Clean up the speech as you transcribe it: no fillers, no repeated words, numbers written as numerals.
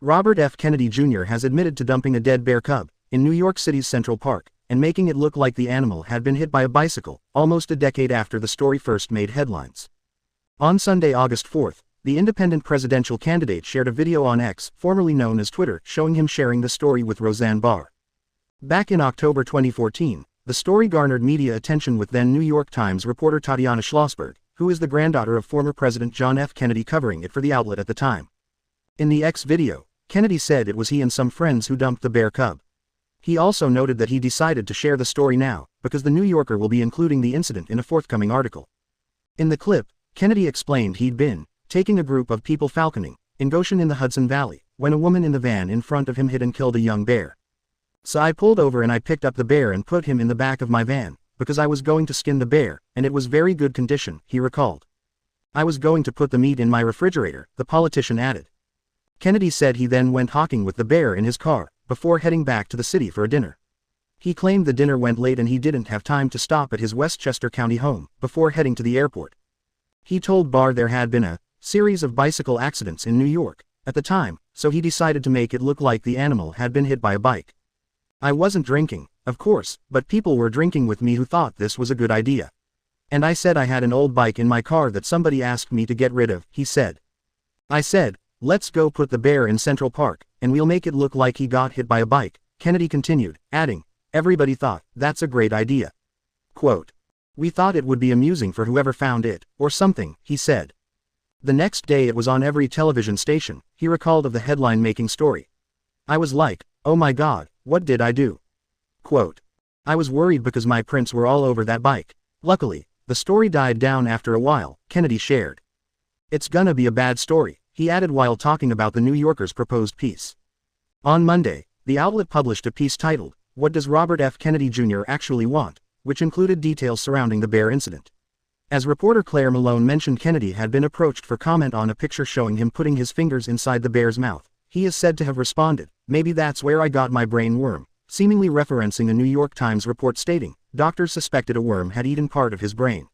Robert F. Kennedy Jr. has admitted to dumping a dead bear cub in New York City's Central Park and making it look like the animal had been hit by a bicycle, almost a decade after the story first made headlines. On Sunday, August 4, the independent presidential candidate shared a video on X, formerly known as Twitter, showing him sharing the story with Roseanne Barr. Back in October 2014, the story garnered media attention with then New York Times reporter Tatiana Schlossberg, who is the granddaughter of former President John F. Kennedy, covering it for the outlet at the time. In the X video, Kennedy said it was he and some friends who dumped the bear cub. He also noted that he decided to share the story now, because the New Yorker will be including the incident in a forthcoming article. In the clip, Kennedy explained he'd been taking a group of people falconing in Goshen in the Hudson Valley, when a woman in the van in front of him hit and killed a young bear. So I pulled over and I picked up the bear and put him in the back of my van, because I was going to skin the bear, and it was very good condition, he recalled. I was going to put the meat in my refrigerator, the politician added. Kennedy said he then went hawking with the bear in his car, before heading back to the city for a dinner. He claimed the dinner went late and he didn't have time to stop at his Westchester County home, before heading to the airport. He told Barr there had been a series of bicycle accidents in New York at the time, so he decided to make it look like the animal had been hit by a bike. I wasn't drinking, of course, but people were drinking with me who thought this was a good idea. And I said I had an old bike in my car that somebody asked me to get rid of, he said. I said, let's go put the bear in Central Park, and we'll make it look like he got hit by a bike, Kennedy continued, adding, everybody thought, that's a great idea. Quote, we thought it would be amusing for whoever found it, or something, he said. The next day it was on every television station, he recalled of the headline-making story. I was like, oh my God, what did I do? Quote, I was worried because my prints were all over that bike. Luckily, the story died down after a while, Kennedy shared. It's gonna be a bad story, he added while talking about the New Yorker's proposed piece. On Monday, the outlet published a piece titled, What Does Robert F. Kennedy Jr. Actually Want?, which included details surrounding the bear incident. As reporter Claire Malone mentioned, Kennedy had been approached for comment on a picture showing him putting his fingers inside the bear's mouth. He is said to have responded, maybe that's where I got my brain worm, seemingly referencing a New York Times report stating, doctors suspected a worm had eaten part of his brain.